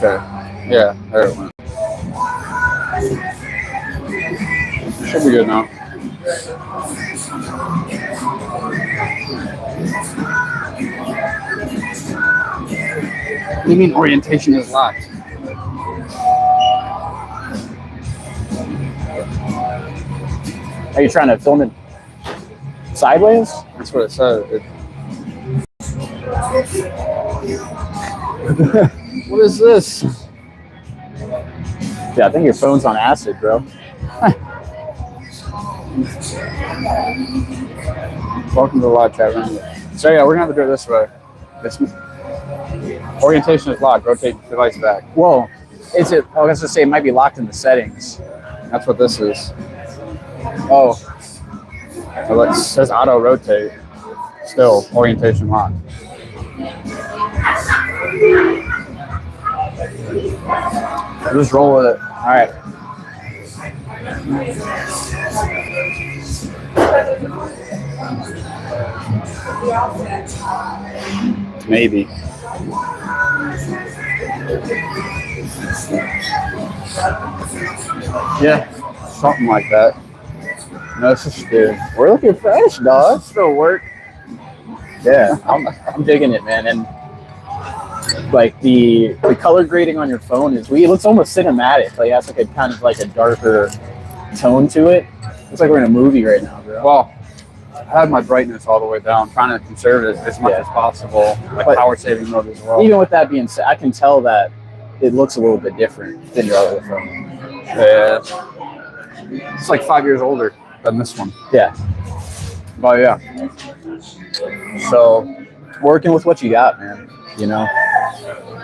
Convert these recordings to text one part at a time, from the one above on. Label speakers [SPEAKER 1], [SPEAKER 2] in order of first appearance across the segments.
[SPEAKER 1] Okay. Yeah, there it went. Should be good now. What do you mean orientation is locked?
[SPEAKER 2] Are you trying to film it sideways?
[SPEAKER 1] That's what it said. What is this?
[SPEAKER 2] Yeah, I think your phone's on acid, bro.
[SPEAKER 1] Welcome to the live chat room. So yeah, we're gonna have to do it this way. This orientation is locked. Rotate the device back.
[SPEAKER 2] Whoa. Is it? I was gonna say it might be locked in the settings.
[SPEAKER 1] That's what this is.
[SPEAKER 2] Oh.
[SPEAKER 1] So it says auto rotate. Still orientation locked.
[SPEAKER 2] Just roll with it. All right.
[SPEAKER 1] Maybe. Yeah, something like that. No, it's just good.
[SPEAKER 2] We're looking fresh, dog.
[SPEAKER 1] Still work.
[SPEAKER 2] Yeah, I'm digging it, man. And like the color grading on your phone is it looks almost cinematic. Like it has like a kind of like a darker tone to it. Looks like we're in a movie right now, bro.
[SPEAKER 1] Well, I had my brightness all the way down, trying to conserve it as much as possible. Like power saving mode as well.
[SPEAKER 2] Even with that being said, I can tell that it looks a little bit different than your other phone.
[SPEAKER 1] Yeah. It's like 5 years older than this one.
[SPEAKER 2] Yeah.
[SPEAKER 1] But yeah.
[SPEAKER 2] So working with what you got, man. You know,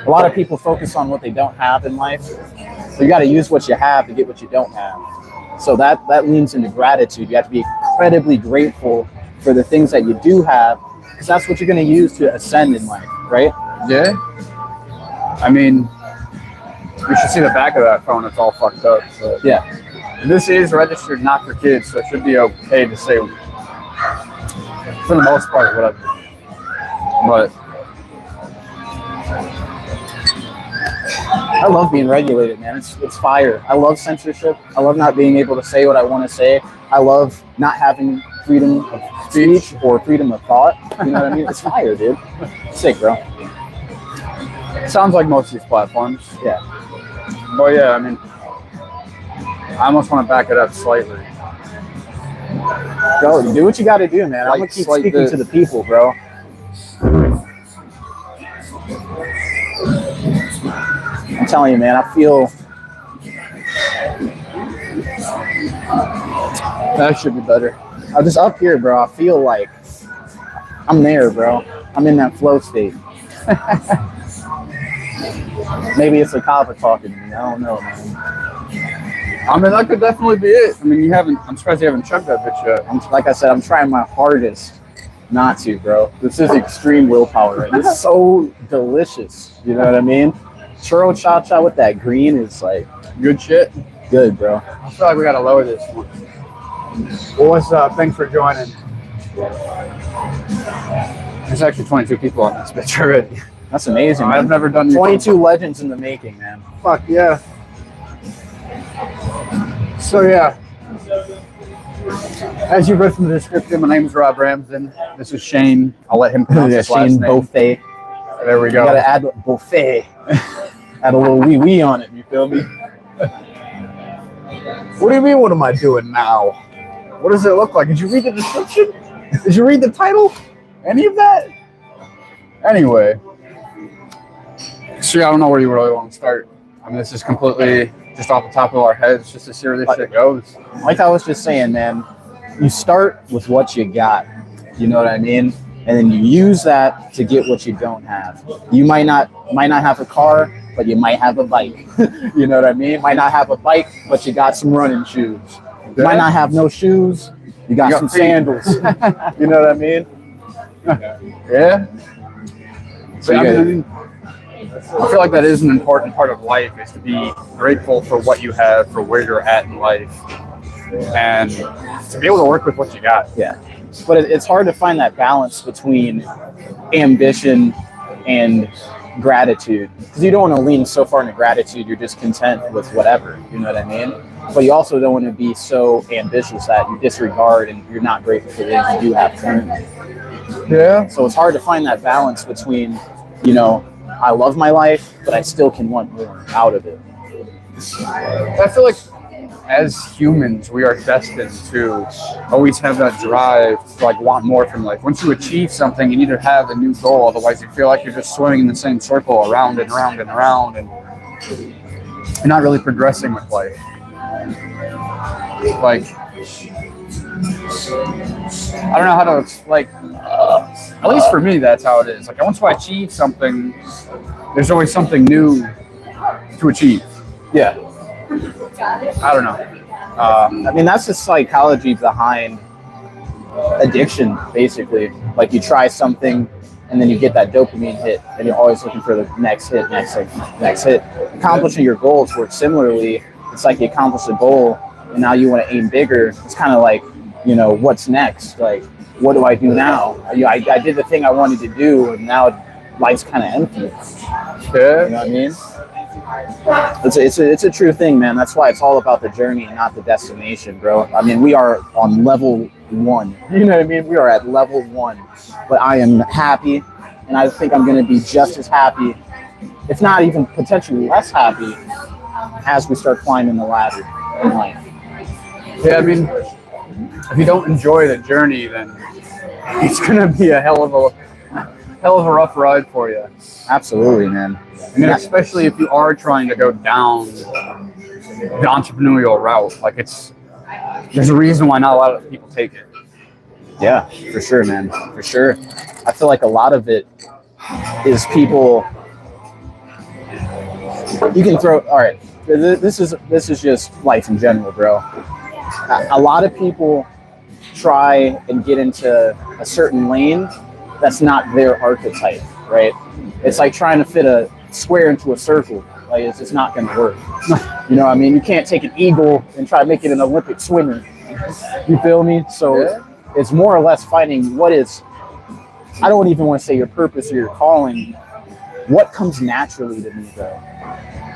[SPEAKER 2] a lot of people focus on what they don't have in life. So you got to use what you have to get what you don't have. So that leans into gratitude. You have to be incredibly grateful for the things that you do have, because that's what you're going to use to ascend in life, right?
[SPEAKER 1] Yeah. I mean, you should see the back of that phone. It's all fucked up. So.
[SPEAKER 2] Yeah.
[SPEAKER 1] This is registered not for kids, so it should be okay to say, for the most part, whatever. But
[SPEAKER 2] I love being regulated, man. It's fire. I love censorship. I love not being able to say what I want to say. I love not having freedom of speech or freedom of thought. You know what I mean? It's fire, dude. Sick, bro.
[SPEAKER 1] Sounds like most of these platforms.
[SPEAKER 2] Yeah.
[SPEAKER 1] But yeah, I mean, I almost want to back it up slightly.
[SPEAKER 2] Go, do what you got to do, man. I'm going to keep speaking to the people, bro. I'm telling you, man, I feel
[SPEAKER 1] that should be better.
[SPEAKER 2] I'm just up here, bro. I feel like I'm there, bro. I'm in that flow state. Maybe it's the copper talking to me. I don't know, man.
[SPEAKER 1] I mean, that could definitely be it. I mean, I'm surprised you haven't chugged that bitch yet.
[SPEAKER 2] Like I said, I'm trying my hardest not to, bro. This is extreme willpower, right? This is so delicious. You know what I mean? Churro cha-cha with that green is like
[SPEAKER 1] good shit.
[SPEAKER 2] Good, bro.
[SPEAKER 1] I feel like we gotta lower this one. Well, what's up? Thanks for joining. There's actually 22 people on this bitch already.
[SPEAKER 2] That's amazing, man.
[SPEAKER 1] I've never done
[SPEAKER 2] 22 legends in the making, man.
[SPEAKER 1] Fuck yeah. So yeah. As you read from the description, my name is Robb Ramsden. This is Shane. I'll let him pronounce his last
[SPEAKER 2] Shane
[SPEAKER 1] name.
[SPEAKER 2] Beaufait.
[SPEAKER 1] There we go.
[SPEAKER 2] You gotta add Beaufait. Add a little wee on it, you feel me?
[SPEAKER 1] What do you mean, what am I doing now? What does it look like? Did you read the description? Did you read the title? Any of that? Anyway. So yeah, I don't know where you really want to start. I mean, this is completely just off the top of our heads, just to see where this shit goes.
[SPEAKER 2] Like I was just saying, man, you start with what you got. You know what I mean? And then you use that to get what you don't have. You might not have a car, but you might have a bike. You know what I mean? Might not have a bike, but you got some running shoes. You might not have no shoes, you got some sandals. You know what I mean?
[SPEAKER 1] Yeah. So I feel like that is an important part of life, is to be grateful for what you have, for where you're at in life, and to be able to work with what you got.
[SPEAKER 2] Yeah. But it's hard to find that balance between ambition and gratitude, because you don't want to lean so far into gratitude you're just content with whatever, you know what I mean? But you also don't want to be so ambitious that you disregard and you're not grateful for the things you do have currently.
[SPEAKER 1] Yeah.
[SPEAKER 2] So it's hard to find that balance between, you know, I love my life, but I still can want more out of it.
[SPEAKER 1] I feel like as humans, we are destined to always have that drive to like want more from life. Once you achieve something, you need to have a new goal. Otherwise, you feel like you're just swimming in the same circle around and around and around, and you're not really progressing with life. Like, I don't know how to like. At least for me, that's how it is. Like, once I achieve something, there's always something new to achieve.
[SPEAKER 2] Yeah.
[SPEAKER 1] I don't know.
[SPEAKER 2] I mean, that's the psychology behind addiction, basically. Like, you try something, and then you get that dopamine hit, and you're always looking for the next hit, next hit. Accomplishing your goals works similarly. It's like you accomplish a goal, and now you want to aim bigger. It's kind of like, you know, what's next? Like, what do I do now? I did the thing I wanted to do, and now life's kind of empty.
[SPEAKER 1] Yeah.
[SPEAKER 2] You know what I mean? It's a true thing, man. That's why it's all about the journey and not the destination, bro. I mean, we are on level 1. You know what I mean? We are at level 1. But I am happy, and I think I'm going to be just as happy, if not even potentially less happy, as we start climbing the ladder in life.
[SPEAKER 1] Yeah, I mean, if you don't enjoy the journey, then it's going to be a hell of a rough ride for you.
[SPEAKER 2] Absolutely, man.
[SPEAKER 1] I mean, especially if you are trying to go down the entrepreneurial route. Like, there's a reason why not a lot of people take it.
[SPEAKER 2] Yeah, for sure, man. For sure. I feel like a lot of it is people. You can throw. All right, this is just life in general, bro. A lot of people try and get into a certain lane that's not their archetype, right? It's like trying to fit a square into a circle. Like, it's just not going to work. You know what I mean? You can't take an eagle and try to make it an Olympic swimmer. You feel me? So it's more or less finding what is, I don't even want to say your purpose or your calling, what comes naturally to me, though.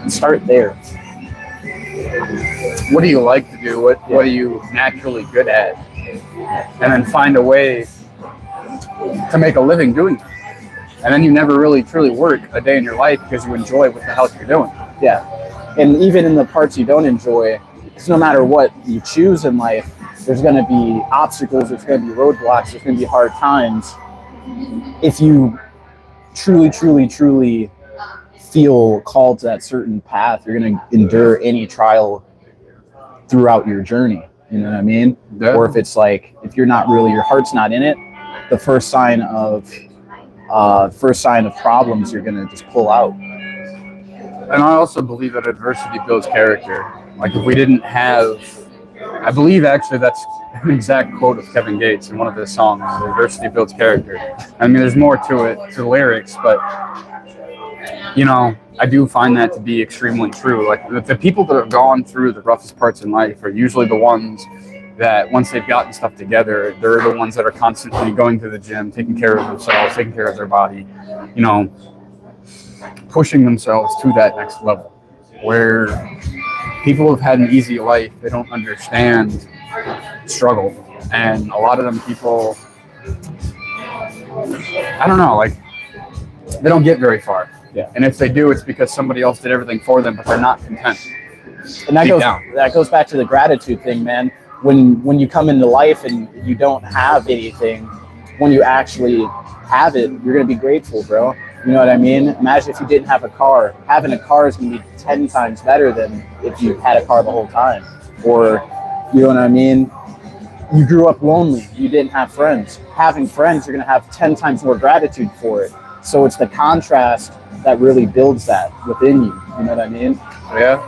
[SPEAKER 2] And start there.
[SPEAKER 1] What do you like to do? What are you naturally good at? And then find a way to make a living doing it. And then you never really truly work a day in your life because you enjoy what the hell you're doing.
[SPEAKER 2] Yeah. And even in the parts you don't enjoy, because no matter what you choose in life, there's going to be obstacles, there's going to be roadblocks, there's going to be hard times. If you truly feel called to that certain path, you're going to endure any trial throughout your journey. You know what I mean? Yeah. Or if it's like, if you're not really, your heart's not in it, the first sign of problems, you're going to just pull out.
[SPEAKER 1] And I also believe that adversity builds character. Like, if we didn't have, I believe actually that's an exact quote of Kevin Gates in one of his songs, adversity builds character. I mean, there's more to it, to the lyrics, but, you know, I do find that to be extremely true. Like, the people that have gone through the roughest parts in life are usually the ones that once they've gotten stuff together, they're the ones that are constantly going to the gym, taking care of themselves, taking care of their body, you know, pushing themselves to that next level. Where people have had an easy life, they don't understand struggle. And a lot of them people, I don't know, like, they don't get very far.
[SPEAKER 2] Yeah.
[SPEAKER 1] And if they do, it's because somebody else did everything for them, but they're not content.
[SPEAKER 2] And that goes back to the gratitude thing, man. When you come into life and you don't have anything, when you actually have it, you're going to be grateful, bro. You know what I mean? Imagine if you didn't have a car. Having a car is going to be 10 times better than if you had a car the whole time. Or, you know what I mean? You grew up lonely. You didn't have friends. Having friends, you're going to have 10 times more gratitude for it. So it's the contrast that really builds that within you. You know what I mean?
[SPEAKER 1] Yeah.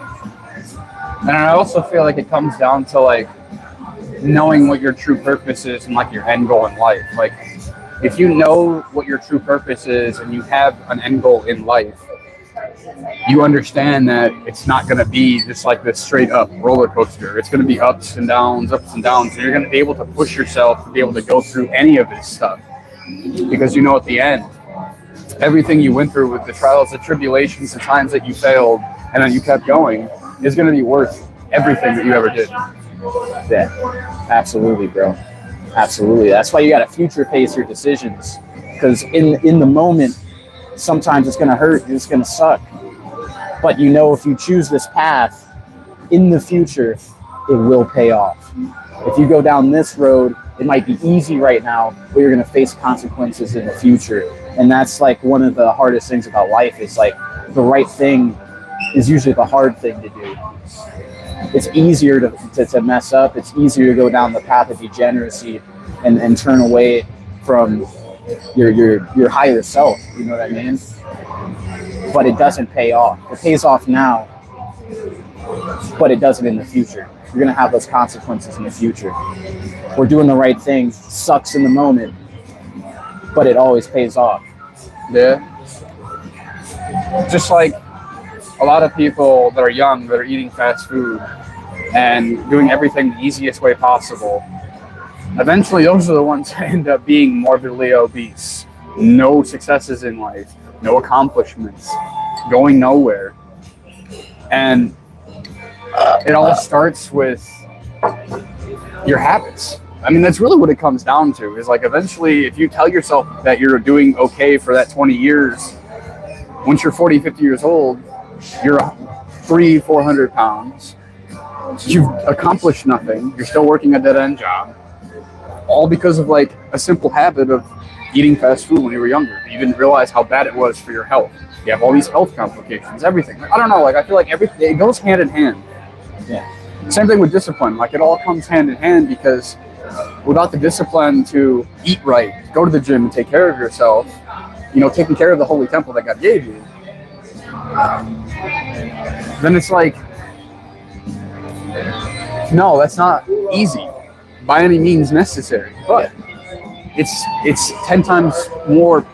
[SPEAKER 1] And I also feel like it comes down to, like, knowing what your true purpose is and, like, your end goal in life. Like, if you know what your true purpose is and you have an end goal in life, you understand that it's not going to be just like this straight up roller coaster. It's going to be ups and downs. And you're going to be able to push yourself to be able to go through any of this stuff, because you know at the end everything you went through with the trials, the tribulations, the times that you failed, and then you kept going, is going to be worth everything that you ever did.
[SPEAKER 2] Yeah, absolutely, bro. Absolutely. That's why you got to future pace your decisions, because in the moment, sometimes it's going to hurt, it's going to suck. But you know, if you choose this path in the future, it will pay off. If you go down this road, it might be easy right now, but you're going to face consequences in the future. And that's like one of the hardest things about life, is like the right thing is usually the hard thing to do. It's easier to mess up. It's easier to go down the path of degeneracy and turn away from your higher self. You know what I mean? But it doesn't pay off. It pays off now, but it doesn't in the future. You're going to have those consequences in the future. We're doing the right thing. Sucks in the moment, but it always pays off.
[SPEAKER 1] Yeah. Just like a lot of people that are young, that are eating fast food and doing everything the easiest way possible, eventually those are the ones that end up being morbidly obese. No successes in life, no accomplishments, going nowhere. And it all starts with your habits. I mean, that's really what it comes down to, is like eventually if you tell yourself that you're doing okay for that 20 years, once you're 40, 50 years old, you're 300-400 pounds. You've accomplished nothing. You're still working a dead-end job. All because of like a simple habit of eating fast food when you were younger. You didn't realize how bad it was for your health. You have all these health complications, everything. I don't know, like I feel like everything, it goes hand in hand.
[SPEAKER 2] Yeah.
[SPEAKER 1] Same thing with discipline. Like it all comes hand in hand, because without the discipline to eat right, go to the gym and take care of yourself, you know, taking care of the holy temple that God gave you, then it's like, no, that's not easy by any means necessary. But it's 10 times more,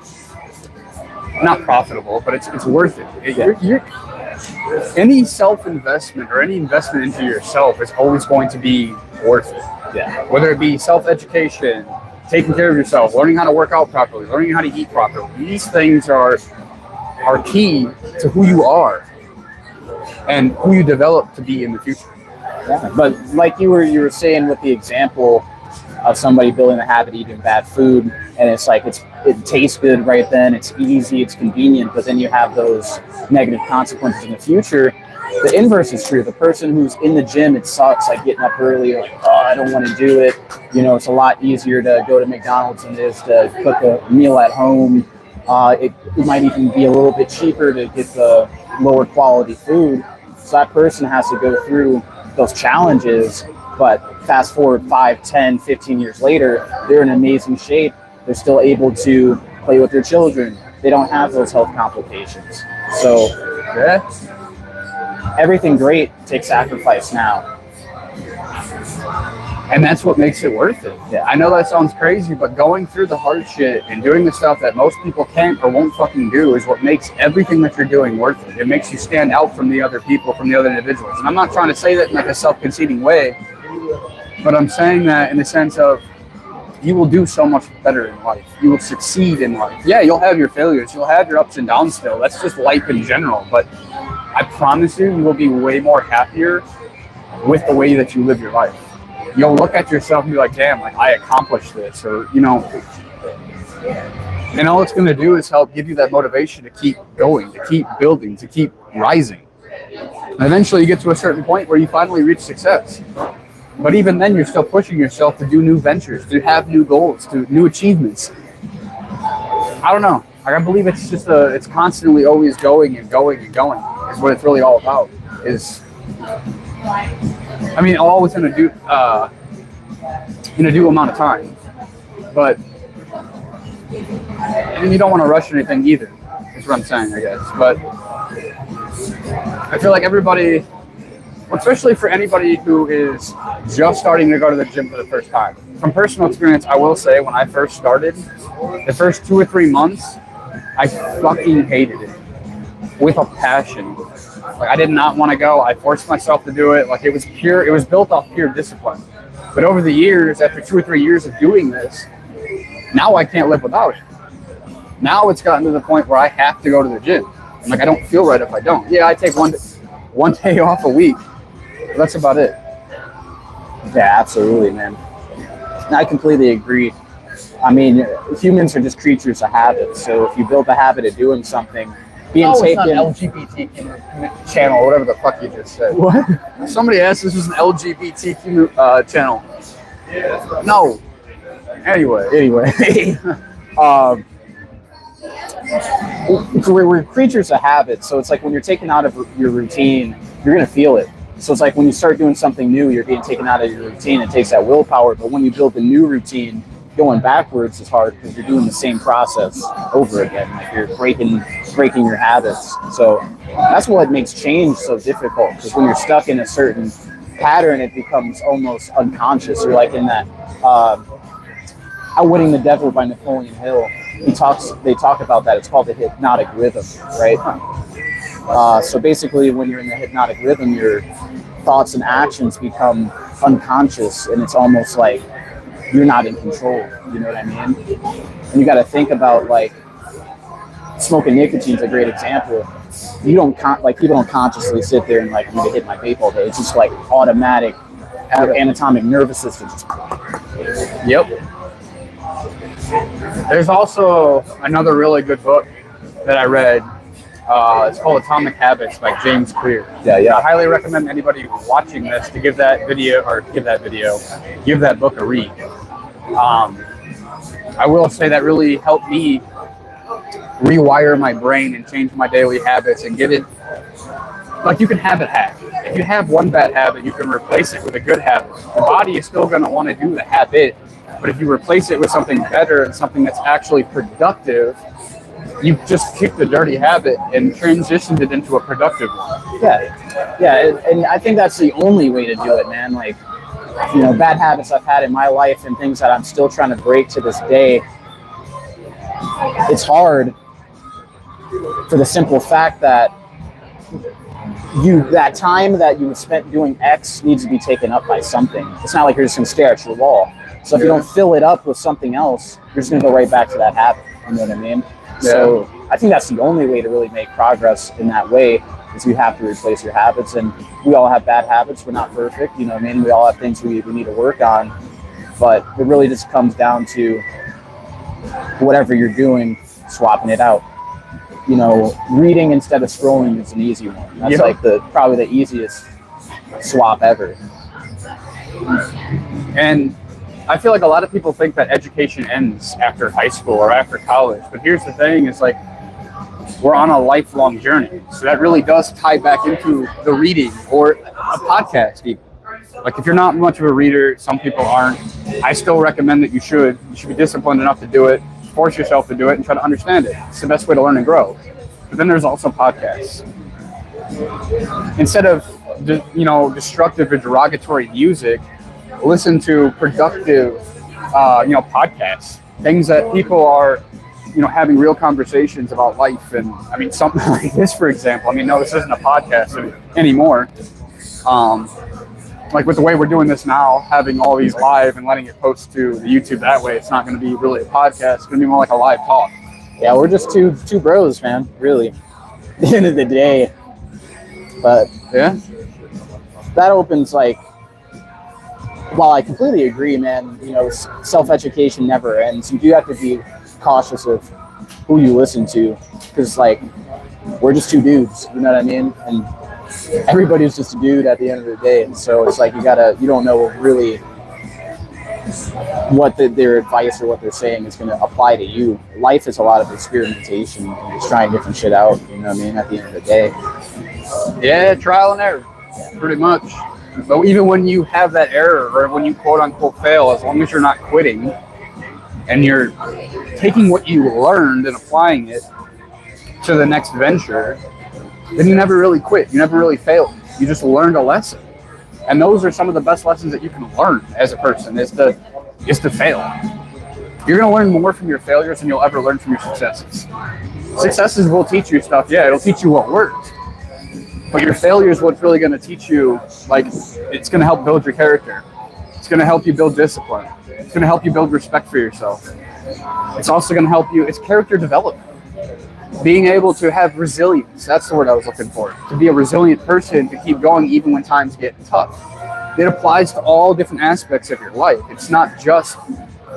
[SPEAKER 1] not profitable, but it's worth it. Any self-investment or any investment into yourself is always going to be worth it.
[SPEAKER 2] Yeah.
[SPEAKER 1] Whether it be self-education, taking care of yourself, learning how to work out properly, learning how to eat properly. These things are key to who you are and who you develop to be in the future.
[SPEAKER 2] Yeah. But like you were saying with the example of somebody building a habit of eating bad food, and it's like it tastes good right then, it's easy, it's convenient, but then you have those negative consequences in the future. The inverse is true. The person who's in the gym, it sucks, like getting up early, like, oh, I don't want to do it. You know, it's a lot easier to go to McDonald's than it is to cook a meal at home. It might even be a little bit cheaper to get the lower quality food. So that person has to go through those challenges, but fast forward 5, 10, 15 years later, they're in amazing shape. They're still able to play with their children. They don't have those health complications. So everything great takes sacrifice now.
[SPEAKER 1] And that's what makes it worth it.
[SPEAKER 2] Yeah.
[SPEAKER 1] I know that sounds crazy, but going through the hard shit and doing the stuff that most people can't or won't fucking do is what makes everything that you're doing worth it. It makes you stand out from the other people, from the other individuals. And I'm not trying to say that in like a self-conceiting way, but I'm saying that in the sense of you will do so much better in life. You will succeed in life. Yeah, you'll have your failures. You'll have your ups and downs still. That's just life in general. But I promise you, you will be way more happier with the way that you live your life. You'll look at yourself and be like, damn, like I accomplished this, or, you know, and all it's going to do is help give you that motivation to keep going, to keep building, to keep rising. And eventually you get to a certain point where you finally reach success. But even then, you're still pushing yourself to do new ventures, to have new goals, to new achievements. I don't know. I believe it's just it's constantly always going and going and going is what it's really all about. Is, I mean, all within a due amount of time. But I mean, you don't want to rush anything either. That's what I'm saying, I guess. But I feel like everybody, especially for anybody who is just starting to go to the gym for the first time. From personal experience, I will say when I first started, the first 2 or 3 months, I fucking hated it with a passion. Like I did not want to go. I forced myself to do it. Like it was built off pure discipline. But over the years, after 2 or 3 years of doing this, now I can't live without it. Now it's gotten to the point where I have to go to the gym. I'm like, I don't feel right if I don't. Yeah, I take one day off a week. But that's about it.
[SPEAKER 2] Yeah, absolutely, man. And I completely agree. I mean, humans are just creatures of habit. So if you build a habit of doing something, being
[SPEAKER 1] It's
[SPEAKER 2] taken.
[SPEAKER 1] not an LGBTQ channel, or whatever the fuck you just said.
[SPEAKER 2] What?
[SPEAKER 1] Somebody asked if this was an LGBTQ channel. No. Anyway.
[SPEAKER 2] We're creatures of habit. So it's like when you're taken out of your routine, you're going to feel it. So it's like when you start doing something new, you're being taken out of your routine. It takes that willpower. But when you build a new routine, going backwards is hard because you're doing the same process over again. Like you're breaking your habits. So that's what makes change so difficult, because when you're stuck in a certain pattern, it becomes almost unconscious. You're like in that Outwitting the Devil by Napoleon Hill. They talk about that. It's called the hypnotic rhythm, right? So basically, when you're in the hypnotic rhythm, your thoughts and actions become unconscious, and it's almost like you're not in control. You know what I mean? And you got to think about, like, smoking nicotine is a great example. You don't people don't consciously sit there and like, I'm gonna hit my vape all day. It's just like automatic. Your anatomic nervous system just.
[SPEAKER 1] Yep. There's also another really good book that I read. It's called Atomic Habits by James Clear.
[SPEAKER 2] Yeah.
[SPEAKER 1] I highly recommend anybody watching this to give that book a read. I will say that really helped me rewire my brain and change my daily habits and get it. Like, you can habit hack. If you have one bad habit, you can replace it with a good habit. The body is still going to want to do the habit, but if you replace it with something better and something that's actually productive, you just kicked the dirty habit and transitioned it into a productive one.
[SPEAKER 2] Yeah, and I think that's the only way to do it, man. Like, you know, bad habits I've had in my life and things that I'm still trying to break to this day. It's hard for the simple fact that that time that you spent doing X needs to be taken up by something. It's not like you're just going to stare at your wall. So if you don't fill it up with something else, you're just going to go right back to that habit. You know what I mean? Yeah. So I think that's the only way to really make progress in that way, is you have to replace your habits. And we all have bad habits. We're not perfect. You know what I mean? We all have things we need to work on. But it really just comes down to whatever you're doing, swapping it out. You know, reading instead of scrolling is an easy one. That's like probably the easiest swap ever.
[SPEAKER 1] And I feel like a lot of people think that education ends after high school or after college. But here's the thing, is like, we're on a lifelong journey. So that really does tie back into the reading or a podcast even. Like, if you're not much of a reader, some people aren't, I still recommend that you should be disciplined enough to do it, force yourself to do it, and try to understand it. It's the best way to learn and grow. But then there's also podcasts. Instead of, destructive or derogatory music, listen to productive, podcasts. Things that people are, having real conversations about life. And I mean, something like this, for example. I mean, no, this isn't a podcast anymore. Like, with the way we're doing this now, having all these live and letting it post to the YouTube that way, it's not going to be really a podcast. It's going to be more like a live talk.
[SPEAKER 2] Yeah, we're just two bros, man, really, at the end of the day. But
[SPEAKER 1] yeah,
[SPEAKER 2] that opens, like, while I completely agree, man, self-education never ends. You do have to be cautious of who you listen to, because, like, we're just two dudes, you know what I mean? And everybody's just a dude at the end of the day. And so it's like, you don't know really what their advice or what they're saying is going to apply to you. Life is a lot of experimentation and just trying different shit out, you know what I mean, at the end of the day.
[SPEAKER 1] Yeah, trial and error, pretty much. But even when you have that error, or when you quote unquote fail, as long as you're not quitting and you're taking what you learned and applying it to the next venture, then you never really quit. You never really failed. You just learned a lesson. And those are some of the best lessons that you can learn as a person, is to fail. You're going to learn more from your failures than you'll ever learn from your successes. Successes will teach you stuff. Yeah, it'll teach you what worked. But your failure is what's really going to teach you, like, it's going to help build your character. It's going to help you build discipline. It's going to help you build respect for yourself. It's also going to help you. It's character development. Being able to have resilience. That's the word I was looking for. To be a resilient person, to keep going even when times get tough. It applies to all different aspects of your life. It's not just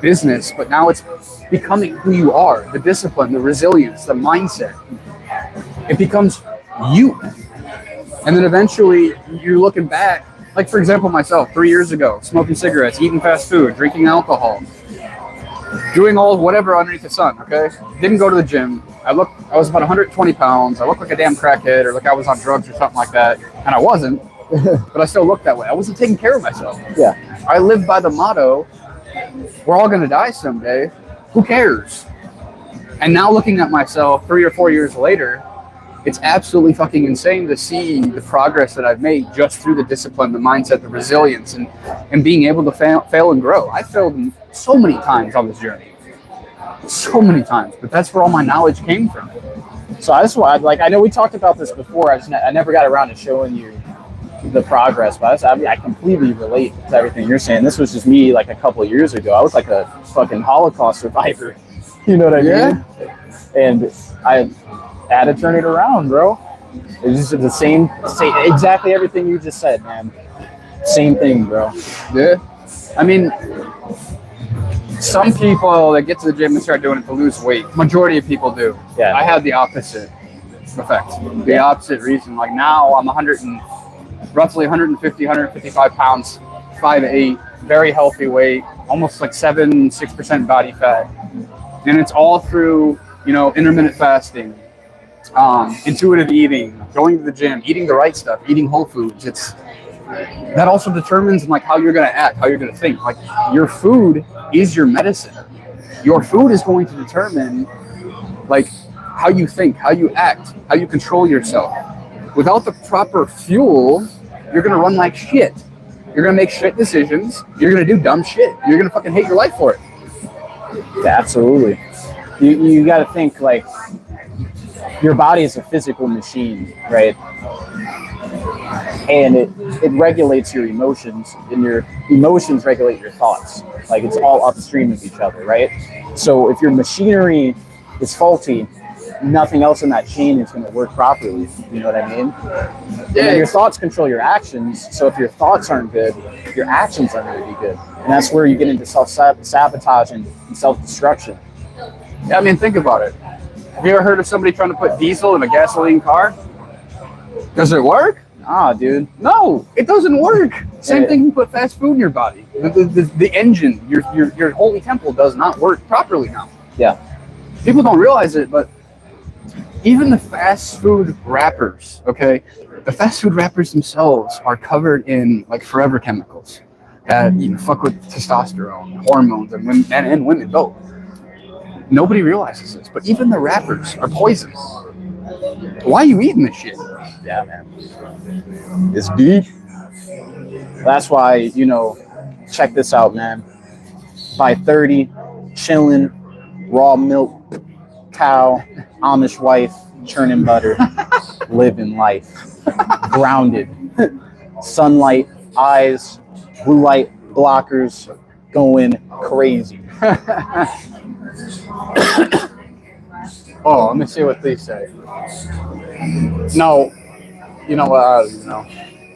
[SPEAKER 1] business, but now it's becoming who you are. The discipline, the resilience, the mindset. It becomes you. And then eventually you're looking back, like for example myself, 3 years ago, smoking cigarettes, eating fast food, drinking alcohol, doing all whatever underneath the sun, okay? Didn't go to the gym. I was about 120 pounds. I looked like a damn crackhead or like I was on drugs or something like that. And I wasn't, but I still looked that way. I wasn't taking care of myself.
[SPEAKER 2] Yeah.
[SPEAKER 1] I lived by the motto, we're all gonna die someday. Who cares? And now looking at myself 3 or 4 years later, it's absolutely fucking insane to see the progress that I've made just through the discipline, the mindset, the resilience, and being able to fail and grow. I failed so many times on this journey. So many times, but that's where all my knowledge came from.
[SPEAKER 2] So that's why, like, I know we talked about this before. I never got around to showing you the progress, but I completely relate to everything you're saying. This was just me like a couple of years ago. I was like a fucking Holocaust survivor. You know what I mean? And I had to turn it around, bro. It's just the same, exactly everything you just said, man. Same thing, bro.
[SPEAKER 1] Yeah. I mean, some people that get to the gym and start doing it to lose weight. Majority of people do.
[SPEAKER 2] Yeah.
[SPEAKER 1] I had the opposite effect. The opposite reason. Like now I'm roughly 150, 155 pounds, 5'8", very healthy weight, almost like 6% body fat. And it's all through, intermittent fasting, intuitive eating, going to the gym, eating the right stuff, eating whole foods. That also determines like how you're going to act, how you're going to think. Like your food is your medicine. Your food is going to determine like how you think, how you act, how you control yourself. Without the proper fuel, you're going to run like shit. You're going to make shit decisions. You're going to do dumb shit. You're going to fucking hate your life for it.
[SPEAKER 2] Yeah, absolutely. You got to think like your body is a physical machine, right? And it regulates your emotions, and your emotions regulate your thoughts. Like it's all upstream of each other, right? So if your machinery is faulty, nothing else in that chain is going to work properly. You know what I mean? And then your thoughts control your actions. So if your thoughts aren't good, your actions aren't going to be good. And that's where you get into self-sabotage and self-destruction.
[SPEAKER 1] Yeah, I mean, think about it. Have you ever heard of somebody trying to put diesel in a gasoline car? Does it work?
[SPEAKER 2] Nah, dude.
[SPEAKER 1] No, it doesn't work. Same thing, you put fast food in your body. The engine, your holy temple does not work properly now.
[SPEAKER 2] Yeah.
[SPEAKER 1] People don't realize it, but even the fast food wrappers, okay? The fast food wrappers themselves are covered in like forever chemicals that fuck with testosterone, hormones, and men and women both. Nobody realizes this, but even the wrappers are poisonous. Why are you eating this shit?
[SPEAKER 2] Yeah, man. It's deep. That's why, check this out, man. By 30, chilling, raw milk, cow, Amish wife, churning butter, living life. Grounded. Sunlight, eyes, blue light blockers, going crazy.
[SPEAKER 1] Oh, let me see what they say. No,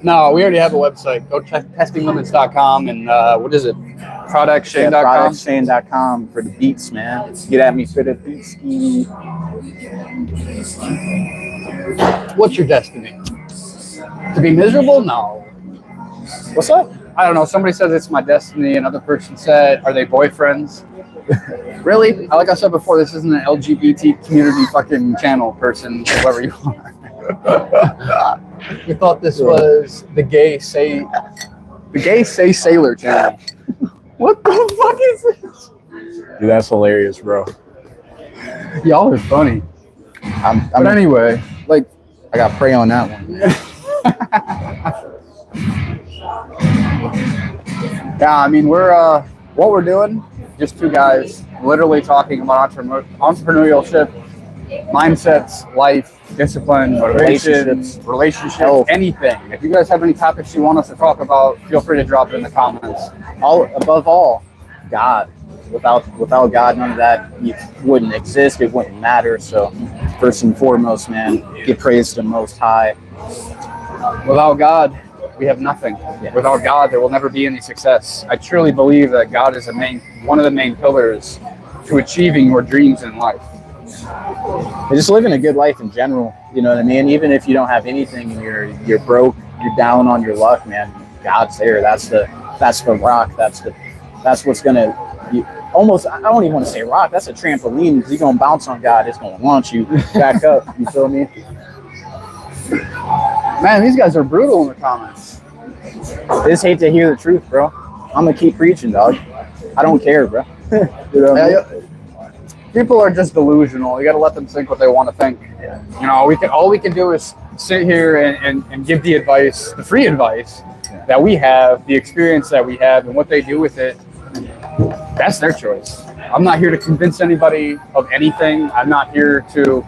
[SPEAKER 1] No, we already have a website. Go check testinglimits.com and what is it? Productshane.com.
[SPEAKER 2] Yeah, productshane.com for the beats, man. Get at me for the beats.
[SPEAKER 1] What's your destiny? To be miserable? No.
[SPEAKER 2] What's up?
[SPEAKER 1] I don't know. Somebody says it's my destiny. Another person said, are they boyfriends? Really? Like I said before, this isn't an LGBT community fucking channel person, whoever you are. We thought this was the gay say sailor channel. What the fuck is this?
[SPEAKER 2] Dude, that's hilarious, bro.
[SPEAKER 1] Y'all are funny. But anyway, like
[SPEAKER 2] I got prey on that one.
[SPEAKER 1] Yeah, I mean what we're doing, just two guys literally talking about entrepreneurship, mindsets, life, discipline, motivation, relationships,
[SPEAKER 2] health,
[SPEAKER 1] anything. If you guys have any topics you want us to talk about, feel free to drop it in the comments.
[SPEAKER 2] Above all, God. Without God, none of that wouldn't exist. It wouldn't matter. So, first and foremost, man, give praise to the Most High.
[SPEAKER 1] Without God, we have nothing.
[SPEAKER 2] Yeah.
[SPEAKER 1] Without God, there will never be any success. I truly believe that God is one of the main pillars to achieving your dreams in life.
[SPEAKER 2] And just living a good life in general. You know what I mean? Even if you don't have anything and you're broke, you're down on your luck, man. God's there. That's the rock. That's what's gonna. Almost, I don't even want to say rock. That's a trampoline because you're gonna bounce on God. It's gonna launch you back up. You feel me?
[SPEAKER 1] Man, these guys are brutal in the comments.
[SPEAKER 2] They just hate to hear the truth, bro. I'm gonna keep preaching, dog. I don't care, bro. You know what I mean?
[SPEAKER 1] People are just delusional. You got to let them think what they want to think.
[SPEAKER 2] Yeah.
[SPEAKER 1] You know, all we can do is sit here and give the advice, the free advice that we have, the experience that we have, and what they do with it. That's their choice. I'm not here to convince anybody of anything. I'm not here to.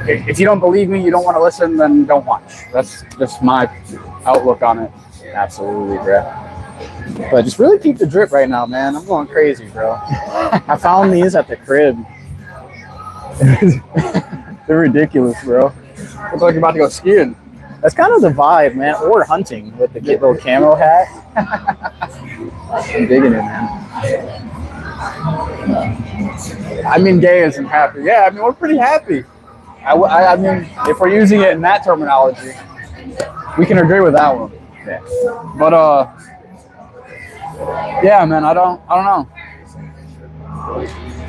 [SPEAKER 1] If you don't believe me, you don't want to listen, then don't watch. That's just my outlook on it.
[SPEAKER 2] Absolutely, bro. But just really keep the drip right now, man. I'm going crazy, bro. I found these at the crib. They're ridiculous, bro.
[SPEAKER 1] Looks like you're about to go skiing.
[SPEAKER 2] That's kind of the vibe, man. Or hunting with the little camo hat. I'm digging it, man.
[SPEAKER 1] I mean, gay isn't happy. Yeah, I mean, we're pretty happy. I mean, if we're using it in that terminology, we can agree with that one.
[SPEAKER 2] Yeah.
[SPEAKER 1] But yeah, man, I don't know.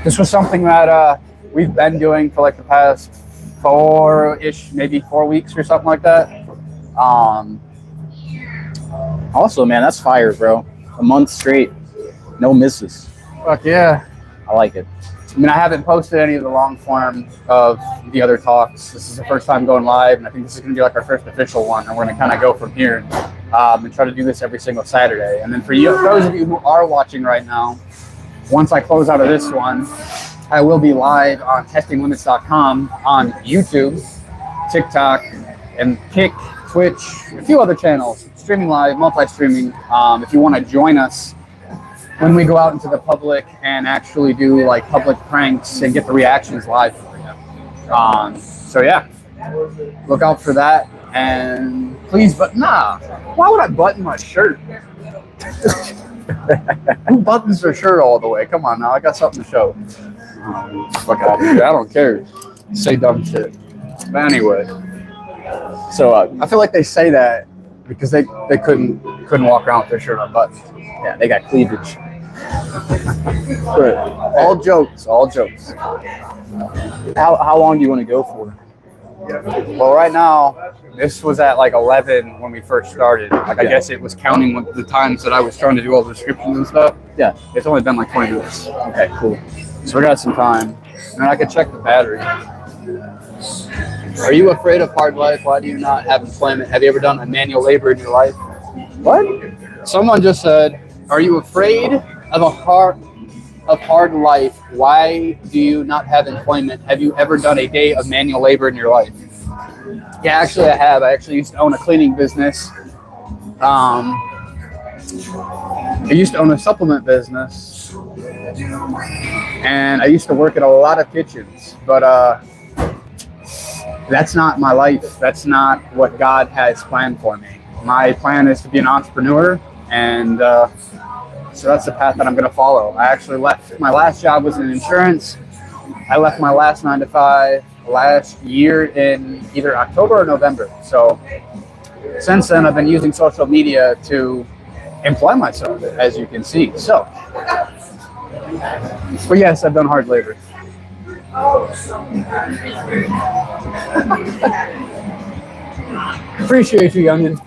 [SPEAKER 1] This was something that we've been doing for like the past 4-ish, maybe 4 weeks or something like that.
[SPEAKER 2] Also, man, that's fire, bro. A month straight, no misses.
[SPEAKER 1] Fuck yeah.
[SPEAKER 2] I like it.
[SPEAKER 1] I mean, I haven't posted any of the long form of the other talks. This is the first time going live, and I think this is going to be like our first official one, and we're going to kind of go from here and try to do this every single Saturday. And then for you, those of you who are watching right now, once I close out of this one, I will be live on testinglimits.com, on YouTube, TikTok, and Kick, Twitch, a few other channels, streaming live, multi-streaming. If you want to join us when we go out into the public and actually do like public pranks and get the reactions live for you. So yeah, look out for that. And please, why would I button my shirt? Who buttons their shirt all the way? Come on now, I got something to show. Fuck out of here. I don't care. Say dumb shit. But anyway, so I feel like they say that because they couldn't walk around with their shirt unbuttoned.
[SPEAKER 2] Yeah, they got cleavage.
[SPEAKER 1] But all jokes.
[SPEAKER 2] How long do you want to go for?
[SPEAKER 1] Well, right now, this was at like 11 when we first started. Like, I guess it was counting with the times that I was trying to do all the descriptions and stuff.
[SPEAKER 2] Yeah.
[SPEAKER 1] It's only been like 20 minutes.
[SPEAKER 2] Okay, cool.
[SPEAKER 1] So we got some time. And I could check the battery. Are you afraid of hard life? Why do you not have employment? Have you ever done a manual labor in your life?
[SPEAKER 2] What?
[SPEAKER 1] Someone just said, are you afraid of hard life? Why do you not have employment? Have you ever done a day of manual labor in your life? Yeah, actually I have. I actually used to own a cleaning business. I used to own a supplement business. And I used to work at a lot of kitchens. But that's not my life. That's not what God has planned for me. My plan is to be an entrepreneur, and so that's the path that I'm going to follow. I actually left, my last job was in insurance. I left my last 9-to-5 last year in either October or November. So since then, I've been using social media to employ myself, as you can see. So, but yes, I've done hard labor. Appreciate you, youngin.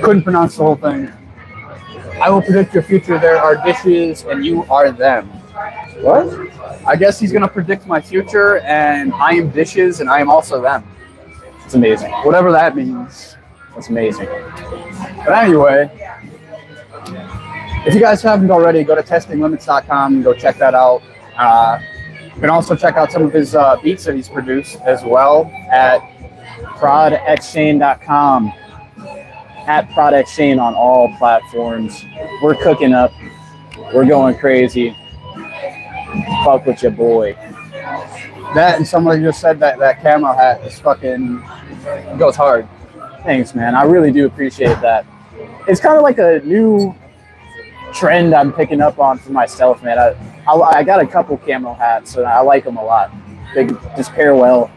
[SPEAKER 1] Couldn't pronounce the whole thing. I will predict your future. There are dishes and you are them. What? I guess he's going to predict my future and I am dishes and I am also them.
[SPEAKER 2] It's amazing.
[SPEAKER 1] Whatever that means.
[SPEAKER 2] That's amazing.
[SPEAKER 1] But anyway, if you guys haven't already, go to testinglimits.com and go check that out. You can also check out some of his beats that he's produced as well at
[SPEAKER 2] prodxshane.com. at Product Shane on all platforms. We're cooking up. We're going crazy. Fuck with your boy.
[SPEAKER 1] That and somebody just said that camo hat is fucking goes hard.
[SPEAKER 2] Thanks, man. I really do appreciate that. It's kind of like a new trend I'm picking up on for myself, man. I got a couple camo hats, and I like them a lot. They just pair well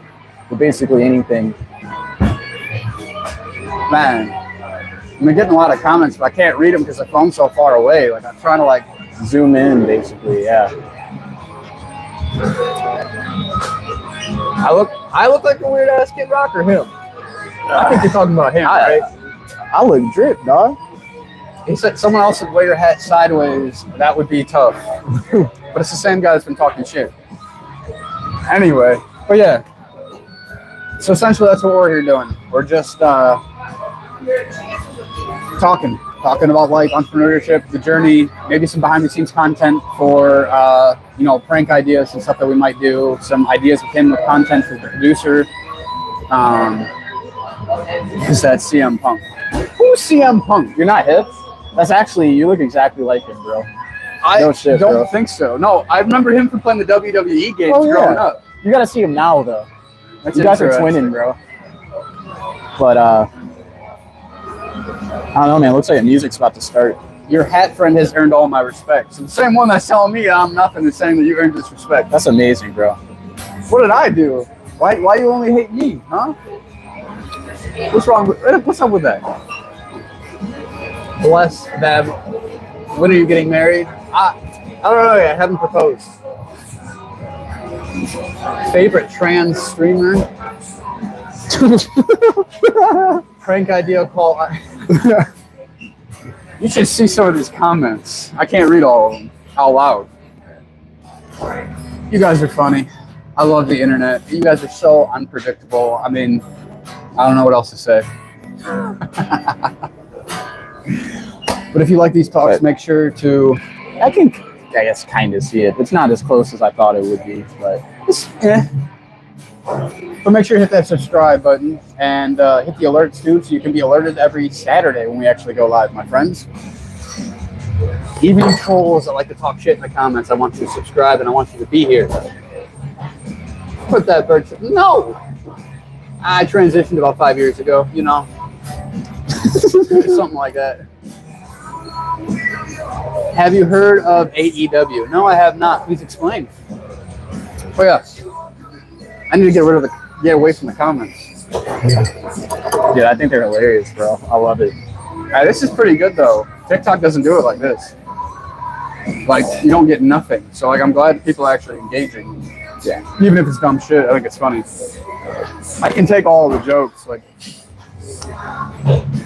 [SPEAKER 2] with basically anything.
[SPEAKER 1] Man, I've been getting a lot of comments, but I can't read them because the phone's so far away. Like I'm trying to like
[SPEAKER 2] zoom in, basically. Yeah.
[SPEAKER 1] I look like a weird ass Kid Rock or him. I think you're talking about him, right?
[SPEAKER 2] I look drip, dog.
[SPEAKER 1] He said someone else would wear your hat sideways. That would be tough. But it's the same guy that's been talking shit. Anyway, but yeah. So essentially that's what we're here doing. We're just talking about life, entrepreneurship, the journey, maybe some behind the scenes content for prank ideas and stuff that we might do, some ideas with him with content for the producer. Is that CM Punk? Who's CM Punk?
[SPEAKER 2] You're not hip? That's actually, you look exactly like him, bro.
[SPEAKER 1] I
[SPEAKER 2] no shit,
[SPEAKER 1] don't
[SPEAKER 2] bro.
[SPEAKER 1] think so. No, I remember him from playing the WWE games growing up.
[SPEAKER 2] You gotta see him now, though.
[SPEAKER 1] That's
[SPEAKER 2] you guys are twinning, bro. But I don't know, man. Looks like the music's about to start.
[SPEAKER 1] Your hat friend has earned all my respect. So the same one that's telling me I'm nothing is saying that you earned this respect.
[SPEAKER 2] That's amazing, bro.
[SPEAKER 1] What did I do? Why you only hate me, huh? What's wrong with what's up with that? Bless them. When are you getting married? I don't know yet. I haven't proposed. Favorite trans streamer? Prank idea call. You should see some of these comments. I can't read all of them out loud. You guys are funny. I love the internet. You guys are so unpredictable. I mean, I don't know what else to say. But if you like these talks, make sure to...
[SPEAKER 2] I guess kind of see it. It's not as close as I thought it would be, but
[SPEAKER 1] But make sure to hit that subscribe button and hit the alerts too, so you can be alerted every Saturday when we actually go live, my friends. Even you trolls that like to talk shit in the comments, I want you to subscribe and I want you to be here. Put that bird. No! I transitioned about 5 years ago, you know. Something like that. Have you heard of AEW? No, I have not. Please explain. Oh yes. I need to get away from the comments.
[SPEAKER 2] Dude, I think they're hilarious, bro. I love it.
[SPEAKER 1] This is pretty good though. TikTok doesn't do it like this. Like you don't get nothing. So like I'm glad people are actually engaging.
[SPEAKER 2] Yeah.
[SPEAKER 1] Even if it's dumb shit, I think it's funny. I can take all the jokes. Like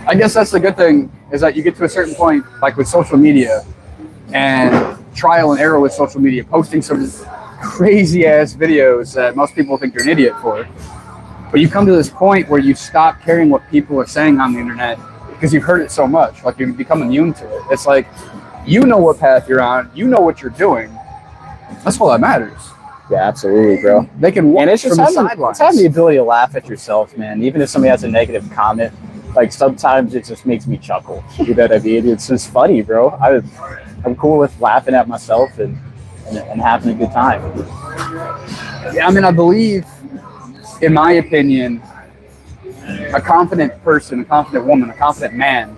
[SPEAKER 1] I guess that's the good thing is that you get to a certain point, like with social media and trial and error with social media, posting some crazy ass videos that most people think you're an idiot for. But you come to this point where you stop caring what people are saying on the internet because you've heard it so much. Like you become immune to it. It's like you know what path you're on, you know what you're doing. That's all that matters.
[SPEAKER 2] Yeah, absolutely, bro.
[SPEAKER 1] They can watch
[SPEAKER 2] and it's just
[SPEAKER 1] from the
[SPEAKER 2] having,
[SPEAKER 1] sidelines.
[SPEAKER 2] it's having the ability to laugh at yourself, man. Even if somebody has a negative comment, like sometimes it just makes me chuckle. You know what I mean? It's just funny, bro. I'm cool with laughing at myself and having a good time.
[SPEAKER 1] Yeah, I mean, I believe, in my opinion, a confident person, a confident woman, a confident man,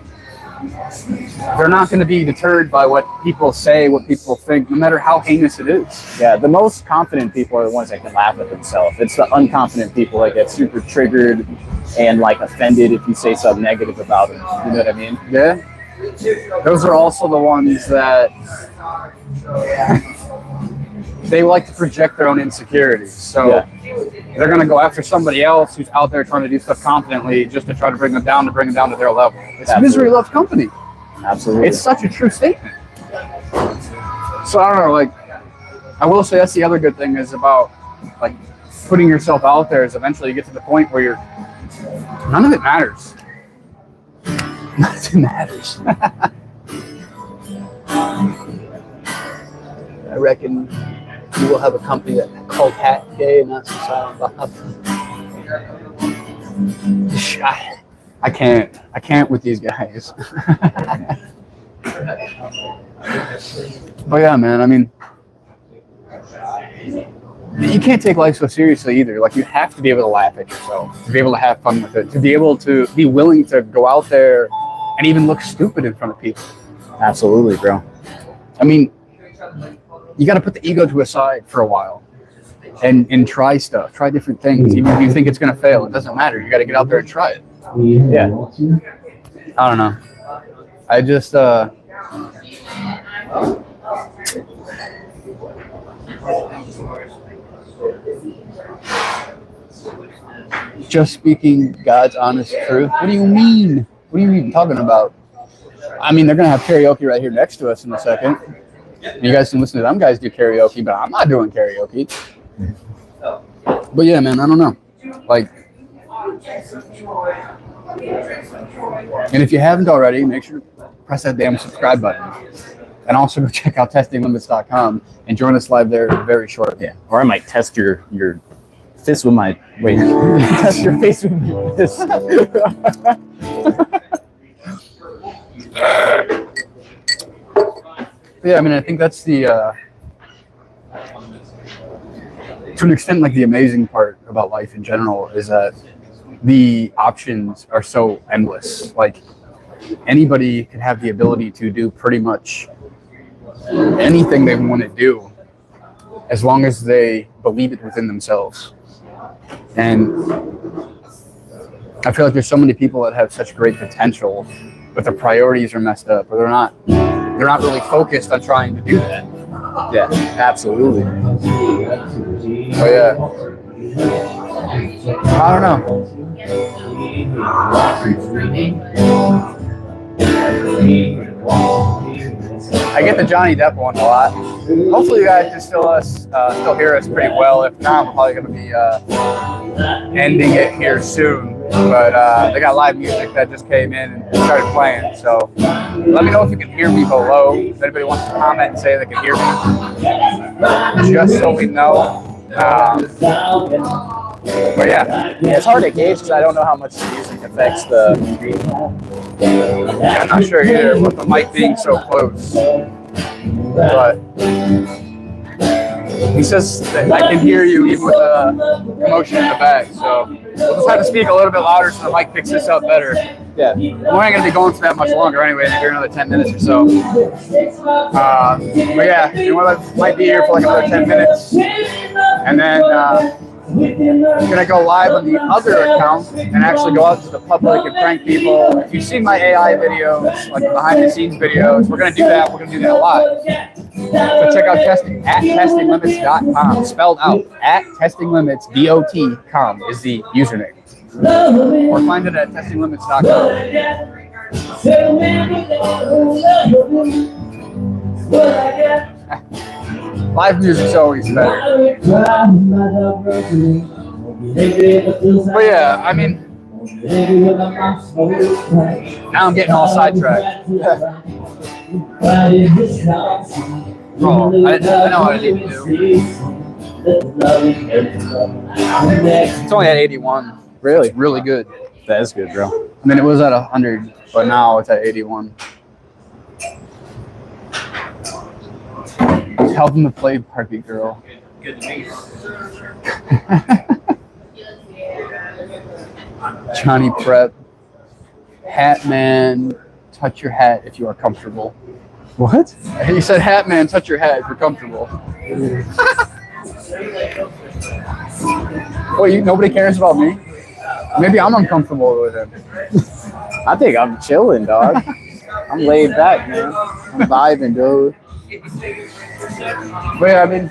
[SPEAKER 1] they're not going to be deterred by what people say, what people think, no matter how heinous it is.
[SPEAKER 2] Yeah, the most confident people are the ones that can laugh at themselves. It's the unconfident people that get super triggered and like offended if you say something negative about them. You know what I mean?
[SPEAKER 1] Yeah. Those are also the ones that they like to project their own insecurities. So they're going to go after somebody else who's out there trying to do stuff confidently just to try to bring them down to their level. It's misery loves company.
[SPEAKER 2] Absolutely.
[SPEAKER 1] It's such a true statement. So I don't know, like, I will say that's the other good thing is about like putting yourself out there is eventually you get to the point where none of it matters. Nothing matters. I reckon you will have a company called Hat Day and that's I I can't with these guys. But yeah, man, I mean, you can't take life so seriously either. Like, you have to be able to laugh at yourself, to be able to have fun with it, to be able to be willing to go out there and even look stupid in front of people.
[SPEAKER 2] Absolutely, bro.
[SPEAKER 1] I mean, you got to put the ego to a side for a while and try stuff, try different things. Even if you think it's going to fail, it doesn't matter. You got to get out there and try it.
[SPEAKER 2] Yeah.
[SPEAKER 1] I don't know. I just, just speaking God's honest truth. What do you mean? What are you even talking about? I mean, they're going to have karaoke right here next to us in a second. And you guys can listen to them guys do karaoke, but I'm not doing karaoke. But yeah, man, I don't know. Like, and if you haven't already, make sure to press that damn subscribe button. And also go check out testinglimits.com and join us live there very shortly.
[SPEAKER 2] Yeah. Or I might test your fist with my test your face with my fist.
[SPEAKER 1] Yeah, I mean, I think that's the to an extent, like, the amazing part about life in general is that the options are so endless. Like, anybody can have the ability to do pretty much anything they want to do as long as they believe it within themselves. And I feel like there's so many people that have such great potential, but their priorities are messed up, or they're not really focused on trying to do that.
[SPEAKER 2] Yeah, absolutely.
[SPEAKER 1] So yeah, I don't know. I get the Johnny Depp one a lot. Hopefully you guys can still hear us pretty well. If not, we're probably going to be ending it here soon. But they got live music that just came in and started playing. So let me know if you can hear me below. If anybody wants to comment and say they can hear me, just so we know. But yeah,
[SPEAKER 2] it's hard to gauge because I don't know how much the music affects the.
[SPEAKER 1] I'm not sure either with the mic being so close. But he says that I can hear you even with the commotion in the back. So we'll just have to speak a little bit louder so the mic picks this up better.
[SPEAKER 2] Yeah.
[SPEAKER 1] We ain't going to be going for that much longer anyway, here another 10 minutes or so. But yeah, might be here for like another 10 minutes. And then I'm going to go live on the other account and actually go out to the public and prank people. If you've seen my AI videos, like behind the scenes videos, we're going to do that. We're going to do that live. So check out testinglimits.com, spelled out @testinglimits.com is the username. Or find it at testinglimits.com. Live music's always better. But yeah, I mean, now I'm getting all sidetracked. Oh, I know what I need to do. It's only at 81.
[SPEAKER 2] Really?
[SPEAKER 1] It's really good.
[SPEAKER 2] That is good, bro.
[SPEAKER 1] I mean, it was at 100, but now it's at 81. Tell them to play Barbie Girl. Good to meet you. Johnny Prep. Hat Man, touch your hat if you are comfortable.
[SPEAKER 2] What?
[SPEAKER 1] He said, Hat Man, touch your hat if you're comfortable. Wait, nobody cares about me? Maybe I'm uncomfortable with him.
[SPEAKER 2] I think I'm chilling, dog. I'm laid back, man. I'm vibing, dude.
[SPEAKER 1] But yeah, I mean,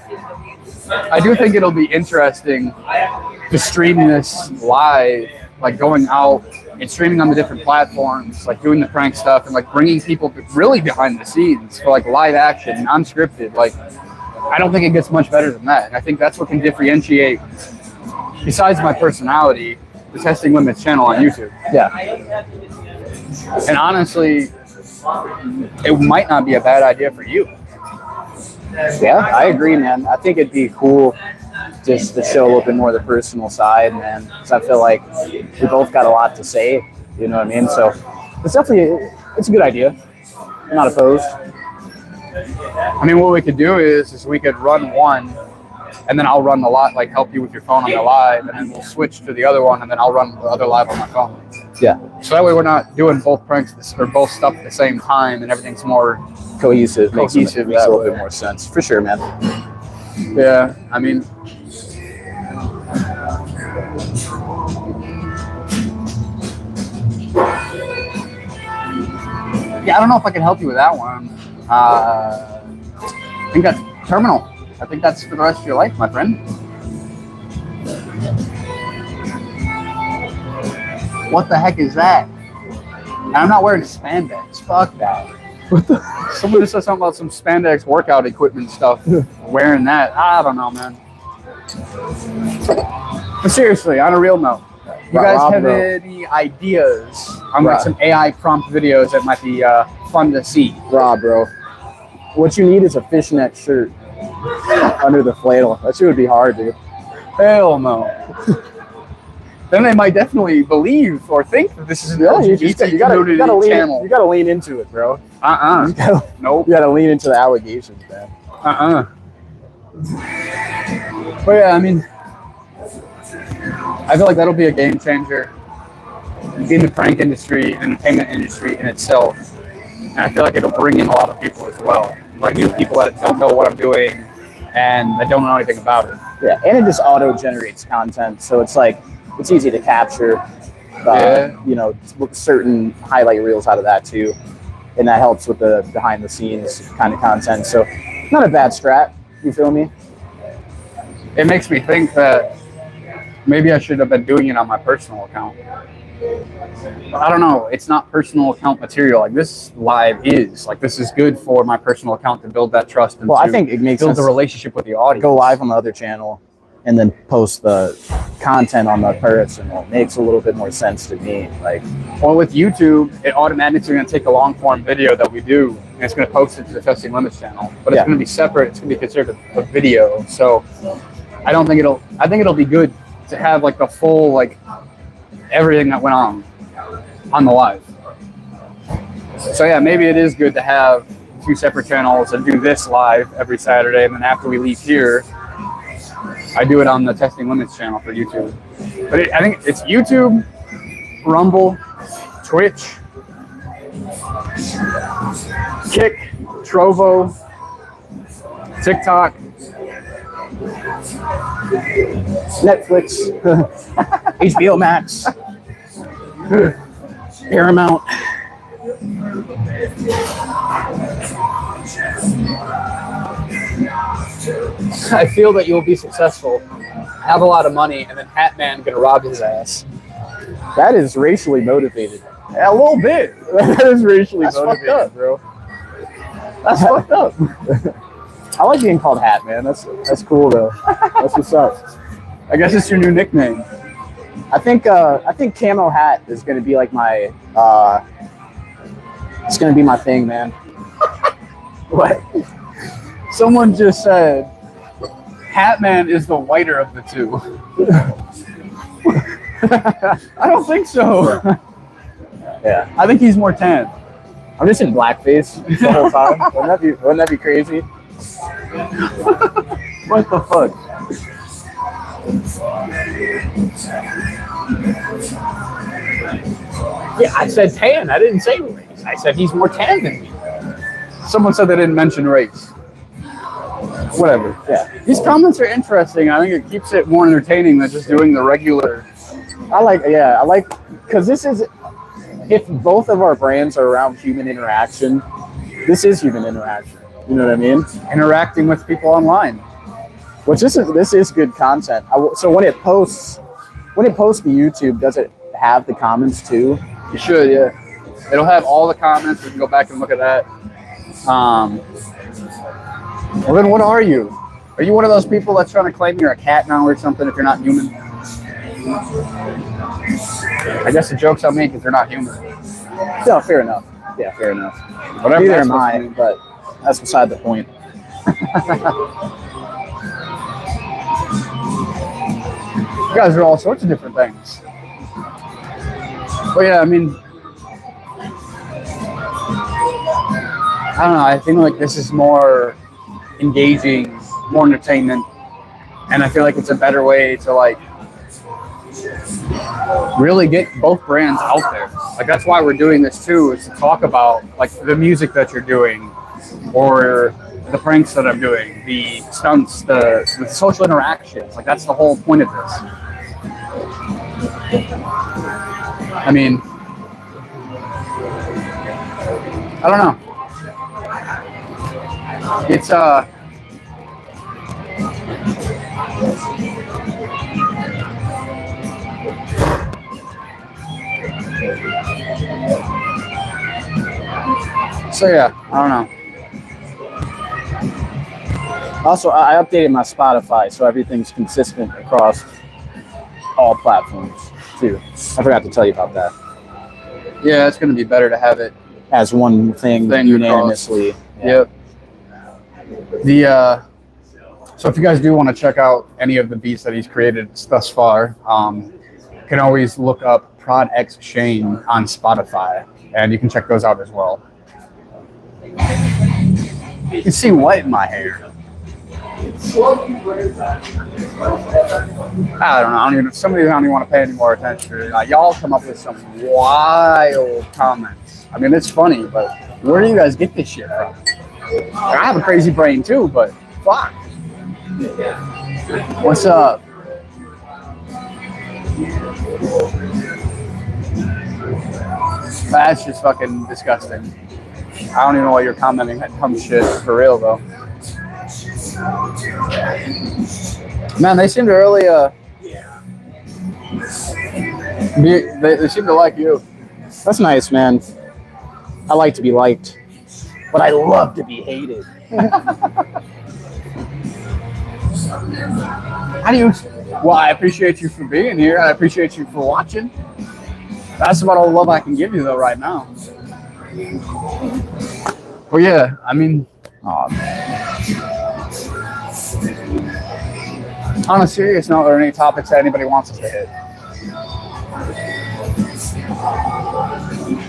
[SPEAKER 1] I do think it'll be interesting to stream this live, like going out and streaming on the different platforms, like doing the prank stuff and like bringing people really behind the scenes for like live action, non-scripted. Like, I don't think it gets much better than that. And I think that's what can differentiate, besides my personality, the Testing Limits channel on YouTube.
[SPEAKER 2] Yeah.
[SPEAKER 1] And honestly, it might not be a bad idea for you.
[SPEAKER 2] Yeah, I agree, man. I think it'd be cool just to show a little bit more of the personal side, man. Because I feel like we both got a lot to say. You know what I mean? So it's definitely it's a good idea. I'm not opposed.
[SPEAKER 1] I mean, what we could do is we could run one, and then I'll run the live, like help you with your phone on the live, and then we'll switch to the other one, and then I'll run the other live on my phone.
[SPEAKER 2] Yeah.
[SPEAKER 1] So that way we're not doing both pranks or both stuff at the same time, and everything's more
[SPEAKER 2] Cohesive. Makes a little
[SPEAKER 1] way.
[SPEAKER 2] bit more sense. For sure, man.
[SPEAKER 1] Yeah, I mean, yeah, I don't know if I can help you with that one. I think that's terminal. I think that's for the rest of your life, my friend. What the heck is that? And I'm not wearing spandex. Fuck that. Someone just said something about some spandex workout equipment stuff. Wearing that, I don't know, man. But seriously, on a real note, you guys
[SPEAKER 2] Rob,
[SPEAKER 1] have
[SPEAKER 2] bro.
[SPEAKER 1] any ideas on like
[SPEAKER 2] Rob.
[SPEAKER 1] some AI prompt videos that might be fun to see?
[SPEAKER 2] Rob, bro. What you need is a fishnet shirt under the flannel. That shit would be hard, dude.
[SPEAKER 1] Hell no. Then they might definitely believe or think that this is an LGBT
[SPEAKER 2] you gotta
[SPEAKER 1] channel.
[SPEAKER 2] You gotta lean into it, bro.
[SPEAKER 1] Nope.
[SPEAKER 2] You gotta lean into the allegations, man.
[SPEAKER 1] But yeah, I mean, I feel like that'll be a game changer in the prank industry, entertainment industry in itself. And I feel like it'll bring in a lot of people as well. Like new people that don't know what I'm doing and that don't know anything about it.
[SPEAKER 2] Yeah, and it just auto-generates content, so it's like it's easy to capture, you know, certain highlight reels out of that too, and that helps with the behind-the-scenes kind of content. So, not a bad strat. You feel me?
[SPEAKER 1] It makes me think that maybe I should have been doing it on my personal account. But I don't know. It's not personal account material. Like this live is. Like this is good for my personal account to build that trust and
[SPEAKER 2] I think it makes
[SPEAKER 1] build
[SPEAKER 2] sense
[SPEAKER 1] a relationship with the audience.
[SPEAKER 2] Go live on the other channel and then post the content on the personal. It makes a little bit more sense to me. Like,
[SPEAKER 1] or with YouTube, it automatically going to take a long form video that we do and it's going to post it to the Testing Limits channel. But it's going to be separate. It's going to be considered a video. So I think it'll be good to have like the full like everything that went on the live. So yeah, maybe it is good to have two separate channels and do this live every Saturday, and then after we leave here, I do it on the Testing Limits channel for YouTube. But I think it's YouTube, Rumble, Twitch, Kick, Trovo, TikTok,
[SPEAKER 2] Netflix, HBO Max, Paramount.
[SPEAKER 1] I feel that you'll be successful, have a lot of money, and then Hat Man gonna rob his ass.
[SPEAKER 2] That is racially motivated.
[SPEAKER 1] A little bit.
[SPEAKER 2] That is racially
[SPEAKER 1] That's
[SPEAKER 2] motivated,
[SPEAKER 1] fucked up.
[SPEAKER 2] bro.
[SPEAKER 1] That's fucked up.
[SPEAKER 2] I like being called Hat Man. That's cool though. That's what's up.
[SPEAKER 1] I guess it's your new nickname.
[SPEAKER 2] I think Camo Hat is gonna be like my it's gonna be my thing, man.
[SPEAKER 1] What? Someone just said Hat Man is the whiter of the two. I don't think so.
[SPEAKER 2] Yeah.
[SPEAKER 1] I think he's more tan.
[SPEAKER 2] I'm just in blackface the whole time. Wouldn't that be crazy?
[SPEAKER 1] What the fuck? Yeah, I said tan. I didn't say race. I said he's more tan than me. Someone said they didn't mention race. Whatever.
[SPEAKER 2] Yeah.
[SPEAKER 1] These comments are interesting. I think it keeps it more entertaining than just doing the regular.
[SPEAKER 2] I like, because this is, if both of our brands are around human interaction, this is human interaction. You know what I mean?
[SPEAKER 1] Interacting with people online.
[SPEAKER 2] Which this is good content. So when it posts to YouTube, does it have the comments too?
[SPEAKER 1] You should, yeah. It'll have all the comments. We can go back and look at that. Well, then what are you? Are you one of those people that's trying to claim you're a cat now or something if you're not human? I guess the joke's on me because they're not human.
[SPEAKER 2] No, fair enough. Yeah, fair enough.
[SPEAKER 1] Whatever.
[SPEAKER 2] Neither am I, but that's beside the point.
[SPEAKER 1] You guys are all sorts of different things. Well, yeah, I mean, I don't know. I think like this is more engaging, more entertainment, and I feel like it's a better way to like really get both brands out there. Like that's why we're doing this too, is to talk about like the music that you're doing, or the pranks that I'm doing, the stunts, the social interactions. Like that's the whole point of this. I mean, I don't know. It's so yeah, I don't know.
[SPEAKER 2] Also, I updated my Spotify so everything's consistent across all platforms too. I forgot to tell you about that.
[SPEAKER 1] Yeah, it's going to be better to have it
[SPEAKER 2] as one thing unanimously.
[SPEAKER 1] Yeah. Yep. So if you guys do want to check out any of the beats that he's created thus far, you can always look up Prod X Shane on Spotify, and you can check those out as well. You can see what in my hair? I don't know. Some of these I don't even want to pay any more attention to. Y'all come up with some wild comments. I mean, it's funny, but where do you guys get this shit from? I have a crazy brain too, but fuck. What's up? That's just fucking disgusting. I don't even know why you're commenting that dumb shit for real though. Man, they seem to really they seem to like you.
[SPEAKER 2] That's nice, man. I like to be liked, but I love to be hated.
[SPEAKER 1] How do you? Well, I appreciate you for being here. I appreciate you for watching. That's about all the love I can give you though right now. Well, yeah, I mean, oh man. On a serious note, are there any topics that anybody wants us to hit?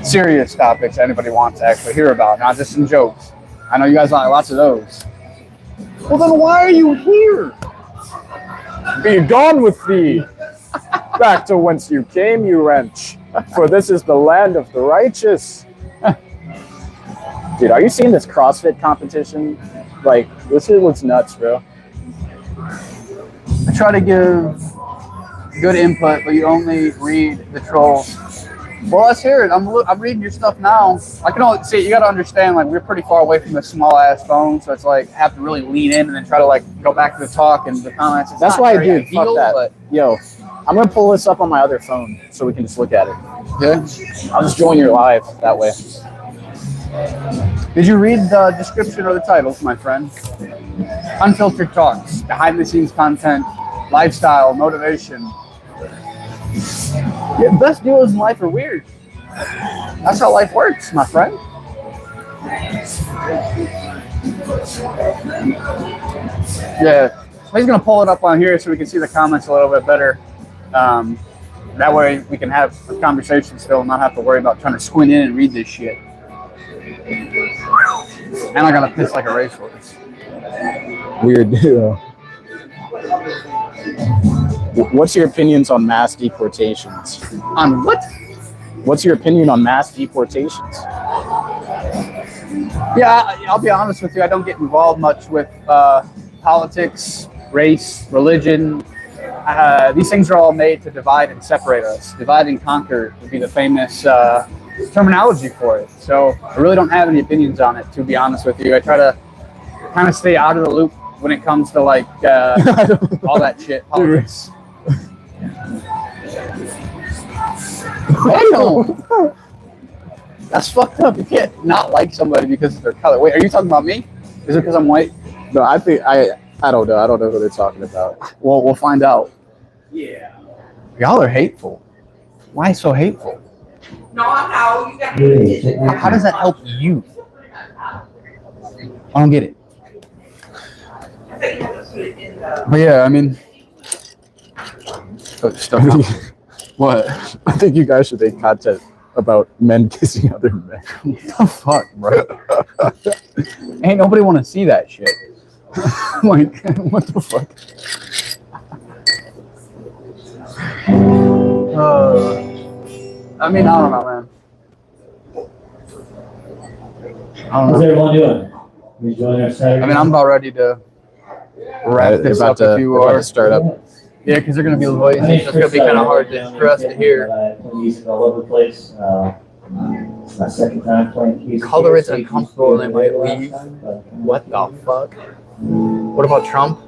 [SPEAKER 1] Serious topics anybody wants to actually hear about, not just some jokes. I know you guys like lots of those. Well, then why are you here?
[SPEAKER 2] Be gone with thee. Back to whence you came, you wretch. For this is the land of the righteous. Dude, are you seeing this CrossFit competition? Like, this shit looks nuts, bro.
[SPEAKER 1] I try to give good input, but you only read the trolls. Well, let's hear it. I'm reading your stuff now. I can only see. You got to understand, like we're pretty far away from the small ass phone, so it's like I have to really lean in and then try to like go back to the talk and the comments. It's
[SPEAKER 2] that's why I do.
[SPEAKER 1] Ideal,
[SPEAKER 2] fuck that.
[SPEAKER 1] But
[SPEAKER 2] yo, I'm gonna pull this up on my other phone so we can just look at it.
[SPEAKER 1] Yeah.
[SPEAKER 2] I'll just join your live that way.
[SPEAKER 1] Did you read the description or the titles, my friend? Unfiltered talks, behind the scenes content, lifestyle, motivation. Yeah, best deals in life are weird. That's how life works, my friend. Yeah, he's gonna pull it up on here so we can see the comments a little bit better. That way we can have a conversation still and not have to worry about trying to squint in and read this shit. And I gotta piss like a racehorse.
[SPEAKER 2] Weird deal. What's your opinions on mass deportations?
[SPEAKER 1] On what?
[SPEAKER 2] What's your opinion on mass deportations?
[SPEAKER 1] Yeah, I'll be honest with you. I don't get involved much with politics, race, religion. These things are all made to divide and separate us. Divide and conquer would be the famous terminology for it. So I really don't have any opinions on it, to be honest with you. I try to kind of stay out of the loop when it comes to like all that shit, politics. Damn. That's fucked up. You can't not like somebody because of their color. Wait, are you talking about me? Is it because I'm white?
[SPEAKER 2] No, I think I don't know. I don't know who they're talking about.
[SPEAKER 1] Well, we'll find out. Yeah. Y'all are hateful. Why so hateful?
[SPEAKER 3] No, you got
[SPEAKER 1] How does that help you? I don't get it. But yeah, I mean, stuff. What?
[SPEAKER 2] I think you guys should make content about men kissing other men.
[SPEAKER 1] What the fuck, bro? Ain't nobody want to see that shit. Like, what the fuck? I mean, I don't know, man. I don't
[SPEAKER 4] How's
[SPEAKER 1] know.
[SPEAKER 4] everyone doing? You enjoying our Saturday?
[SPEAKER 1] I mean, I'm about ready to wrap this up if you
[SPEAKER 2] about
[SPEAKER 1] are.
[SPEAKER 2] to start up.
[SPEAKER 1] Yeah, because they're going to be voices. It's going to be kind of hard for us to hear.
[SPEAKER 4] I play music all over the place. It's my second time playing keys.
[SPEAKER 1] Color it's uncomfortable and they might leave. What the fuck? What about Trump?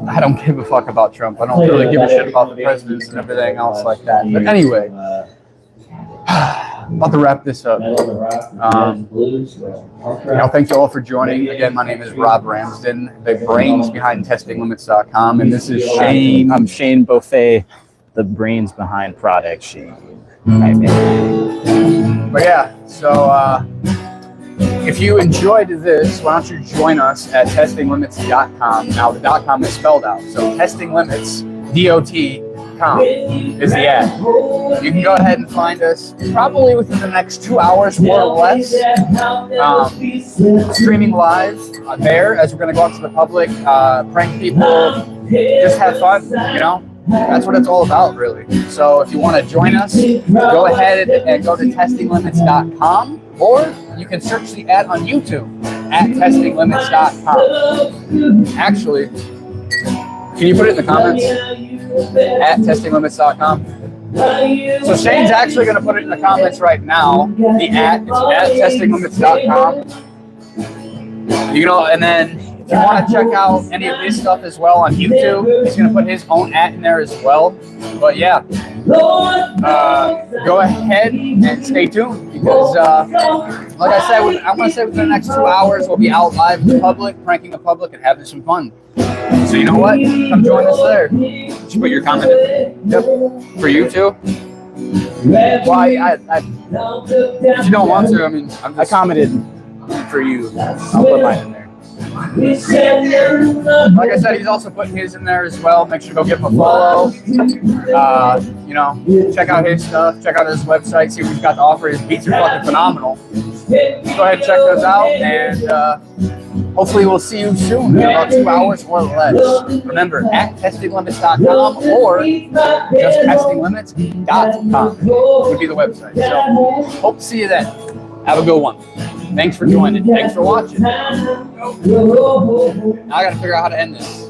[SPEAKER 1] I don't give a fuck about Trump. I don't really give a shit about the presidents and everything else like that. But anyway, I'm about to wrap this up. Thank you all for joining. Again, my name is Robb Ramsden, the brains behind testinglimits.com, and this is Shane.
[SPEAKER 2] I'm Shane Beaufait, the brains behind Product Shane.
[SPEAKER 1] But yeah, so if you enjoyed this, why don't you join us at testinglimits.com. Now the .com is spelled out, so testinglimits, .com is the ad. You can go ahead and find us probably within the next 2 hours, more or less. Streaming live there as we're going to go out to the public, prank people, just have fun, you know? That's what it's all about, really. So if you want to join us, go ahead and go to testinglimits.com, or you can search the ad on YouTube at testinglimits.com. Actually, can you put it in the comments? At testinglimits.com. So Shane's actually going to put it in the comments right now. The at testinglimits.com. You know, and then if you want to check out any of his stuff as well on YouTube, he's going to put his own at in there as well. But yeah, go ahead and stay tuned because, like I said, I'm going to say within the next 2 hours, we'll be out live in the public, pranking the public, and having some fun. So you know what? Come join us there. Did you put your comment in? Yep. For you too? Why? If you don't want to, I mean,
[SPEAKER 2] I commented for you. I'll put mine in there.
[SPEAKER 1] Like I said, he's also putting his in there as well. Make sure to go give him a follow. You know, check out his stuff. Check out his website. See what he's got to offer. His beats are fucking phenomenal. Go ahead and check those out. And hopefully we'll see you soon in about 2 hours or less. Remember, at testinglimits.com or just testinglimits.com would be the website. So hope to see you then. Have a good one. Thanks for joining. Thanks for watching. Now I got to figure out how to end this.